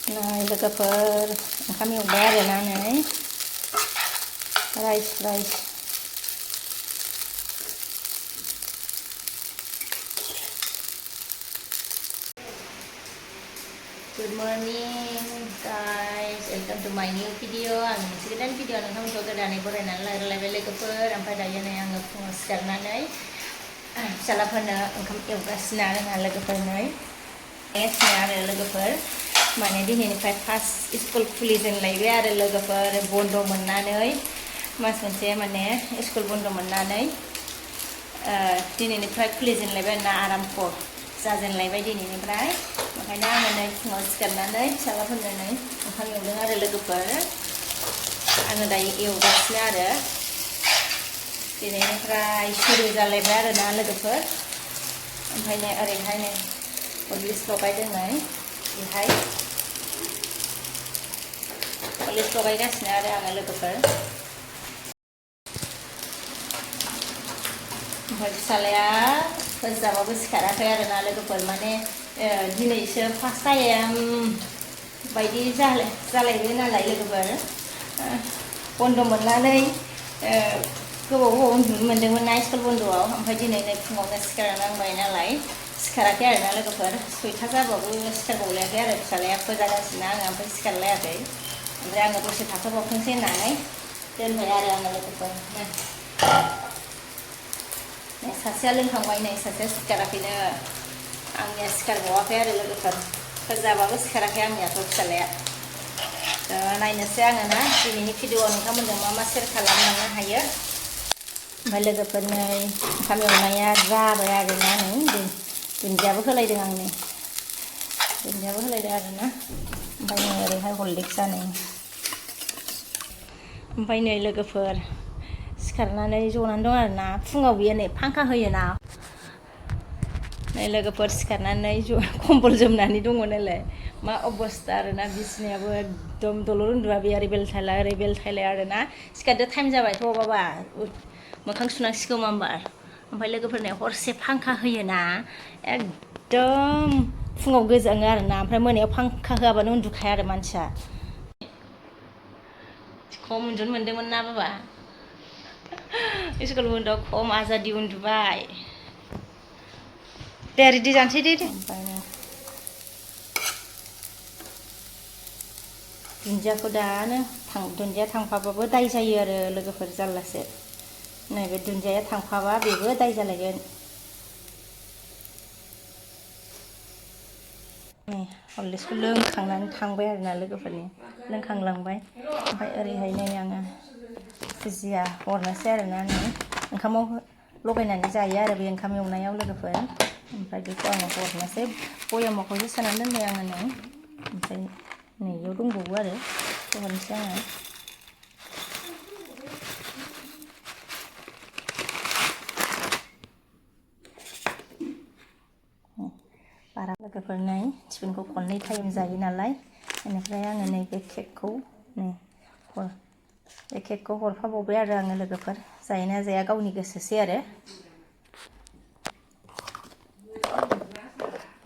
Này लोगोफोर ओंखाम एवबाय आरोना नै rice Good morning guys, welcome to my new video. Ang sekian video nonton godaanai बरायनानै लायरायलायबाय लोगोफोर ओमफ्राय दायो नै आङो फुङाव सिखारनानै फिसालाफोरनो ओंखाम एवगासिनो आरोना लोगोफोर नै आरो लोगोफोर माने दिनैनिफ्राय फार्स्ट स्कुल खुलिजेनलायबाय आरो लोगोफोर बन्द मोननानै मास मोनसे माने स्कुल बन्द मोननानै दिनैनिफ्राय खुलिजेनलायबाय ना आरामख जाजेनलायबाय दिनैनिफ्राय ओंखायनो आङो नै फुङाव सिखारनानै फिसालाफोरनो नै ओंखाम एवदों आरो लोगोफोर आङो दायो एवगासिनो आरो दिनैनिफ्राय सुरु जालायबाय आरोना लोगोफोर ओमफ्राय नै ओरैहाय नै पलिस लगायदों नै बेहाय पलिस लगायगासिनो आरो आङो लोगोफोर ओमफ्राय फिसालाया फोजाबाबो सिखाराखै आरोना लोगोफोर माने दिनैसो फार्स्ट टाइम बायदि जालायबाय नालाय लोगोफोर बन्द मोननानै गोबाव उन्दुनो मोन्दोंमोन ना स्कुल बन्दआव ओमफ्राय दिनै नै फुङावनो सिखारनांबाय नालाय सिखाराखै आरोना लोगोफोर 6टा जाबाबो सिखारबावलायाखै आरो फिसालाया फोजागासिनो आङो ओमफ्राय सिखारलायाखै ओमफ्राय आङो दसे थाथ'बावथोंसै होननानै दोनबाय आरो आङो लोगोफोर सासेया लोंखांबाय नै सासेया सिखाराखैनो आंनिया सिखारबावाखै आरो लोगोफोर फोजाबाबो सिखाराखै आंनियाथ' फिसालाया नायनोसै आङो ना दिनैनि भिडिअ'आव नोंथांमोनजों मा सेयार खालामलांनो हायो ओमफ्राय लोगोफोर नै ओंखाम एवनाया जाबाय आरोना नै दुन्दियाबो होलायदों आं नै दुन्दियाबो होलायदों आरोना ओमफ्राय नै ओरैहाय हरलिक्सआ नै ओमफ्राय नै लोगोफोर सिखारनानै जनानै दं आरोना फुङाव बियो नै फांखा होयोना नै लोगोफोर सिखारनानै कम्बल जोमनानै दङ नालाय मा अबस्था आरोना बिसिनायाबो एकदम दलर उन्दुआ बे ओरै बेलथायलाय आरोना सिखारदो टाइम जाबायथ' बाबा मोखां सुनांसिगौ माम्बार ओमफ्राय लोगोफोरनो हरसे फांखा होयोना एकदम फुङाव गोजाङो आरोना ओमफ्राय मोनायाव फांखा होआबानो उन्दुखाया आरो मानसिया खम उन्दुनो मोन्दोंमोन ना बाबा स्कुल बन्द'आव खम आजादि उन्दुबाय दे रेडि जानोसै दे दुन्दियाखौ दानो दुन्दिया थांफाबाबो दाय जायो आरो लोगोफोर जारलासो नैबे दुन्दिया थांफाबा बेबो दाय जालायगोन नै हरलिक्सखौ लोंखांनानै थांबाय आरोना लोगोफोरनि लोंखांलांबाय ओमफ्राय ओरैहाय नै आङो भुजिया हरनोसै आरोना नै ओंखामाव लगायनानै जायो आरो बे ओंखाम एवनायाव लोगोफोर ओमफ्राय बेखौ आङो हरनोसै बयामावखौसो सोनानै दोनबाय आङो नै ओमफ्राय नै इयाव दंबावो आरो हरनोसै आङो बारा लोगोफोर नै टिफिनखौ खननै टाइम जायो नालाय बेनिफ्राय आङो नै बे केकखौ नै बे केकखौ हरफाबावबाय आरो आङो लोगोफोर जायोना जाया गावनि गोसोसै आरो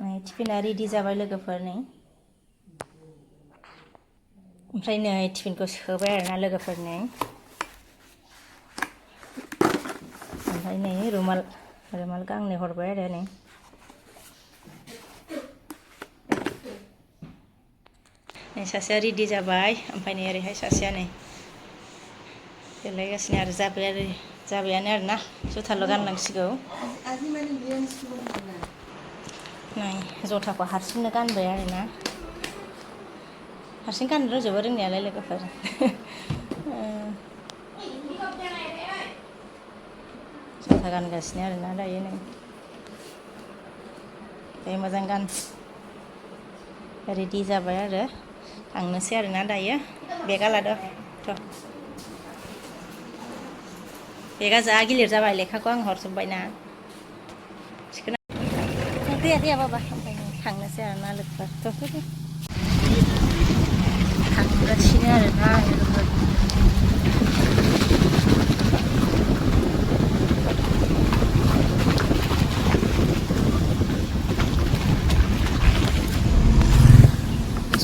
नै टिफिना रेडि जाबाय लोगोफोर नै ओमफ्राय नै टिफिनखौ सोबाय आरोना लोगोफोर नै ओमफ्राय नै रुमाल गांनै हरबाय आरो नै सासेया रेडि जाबाय ओमफ्राय नै ओरैहाय सासेया नै देलायगासिनो आरो जाबायानो आरोना जुथाल' गानलांसिगौ नै जुथाखौ हारसिंनो गानबाय आरोना हारसिं गाननो रोंजोबो रोंनायालाय लोगोफोर जुथा गानगासिनो आरोना दायो नै दे मोजां गान रेडि जाबाय आरो थांनोसै आरोना दायो बेगा लादो थ' बेगा जा गिलिर जाबाय लेखाखौ आं हरजोब्बायना फैया बाबा ओमफ्राय थांनोसै आरोना लोगोफोर थांगासिनो आरोना लोगोफोर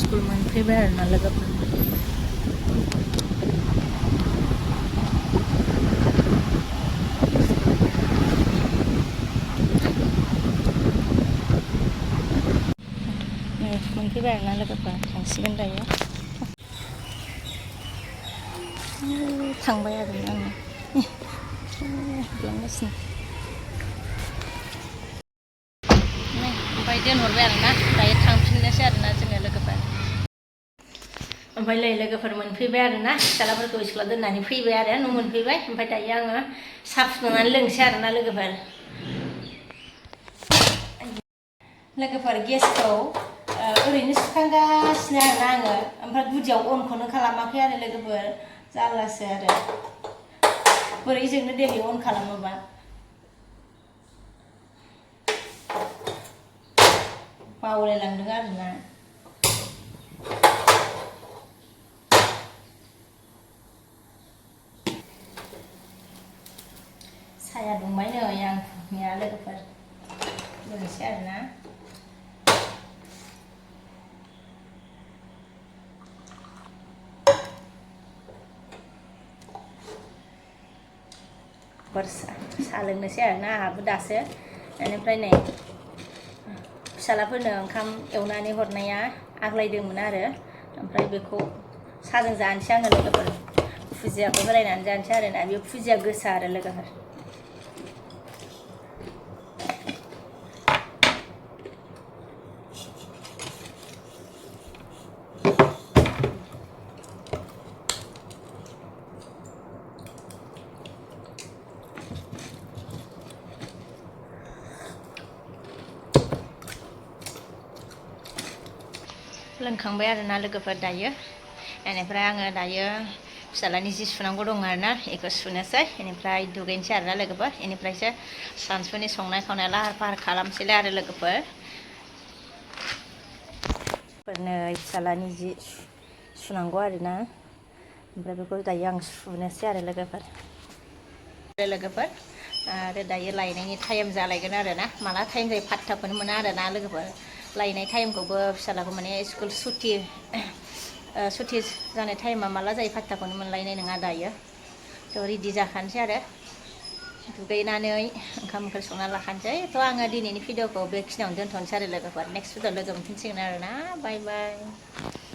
स्कुल मोनफैबाय आरोना लोगोफोर मोनफैबाय आरोना लोगोफोर थांसिगोन दायो थांबाय आरोना आङो लांगासिनो ओमफ्राय दोनहरबाय आरोना दायो थांफिननोसै आरोना जोङो लोगोफोर ओमफ्राय लोगोफोर मोनफैबाय आरोना फिसालाफोरखौ स्कुलाव दोननानै फैबाय आरो न' मोनफैबाय ओमफ्राय दायो आङो साहा फुदुंनानै लोंसै आरोना लोगोफोर गेसखौ ओरैनो सुखांगासिनो आरोना आङो ओमफ्राय गुदियाव अनखौनो खालामाखै आरो लोगोफोर जारलासो आरो बोरै जोंनो देलि अन खालामोबा बावलायलांदों आरोना साया दुंबाय नै आंनिया लोगोफोर लोंसै आरोना साहा लोंनोसै आरोना आंहाबो दासो बेनिफ्राय नै फिसालाफोरनो ओंखाम एवनानै हरनाया आग्लायदोंमोन आरो ओमफ्राय बेखौ साहाजों जानोसै आङो लोगोफोर फुजियाखौ होलायनानै जानोसै आरोना बे फुजिया गोसा आरो लोगोफोर लोंखांबाय आरोना लोगोफोर दायो बेनिफ्राय आङो दायो फिसालानि जि सुनांगौ दं आरोना बेखौ सुनोसै बेनिफ्राय दुगैनोसै आरोना लोगोफोर बेनिफ्रायसो सानसुनि संनाय खावनाय लाहार फाहार खालामसैलाय आरो लोगोफोर नै फिसालानि जि सुनांगौ आरोना ओमफ्राय बेखौ दायो आं सुनोसै आरो लोगोफोर आरो दायो लायनायनि टाइम जालायगोन आरोना माला टाइम जायो फात्ताखौनो मोना आरोना लोगोफोर लायनाय टाइमखौबो फिसालाखौ माने स्कुल सुटि जानाय टाइमा माला जायो फात्ताखौनो मोनलायनाय नङा दायो थ' रेडि जाखानोसै आरो दुगैनानै ओंखाम ओंख्रि संना लाखानोसै थ' आङो दिनैनि भिडिअखौ बेखिनियावनो दोनथ'नोसै आरो लोगोफोर नेक्स्ट भिडिअ लोगो मोनफिनसिगोन आरोना बाय बाय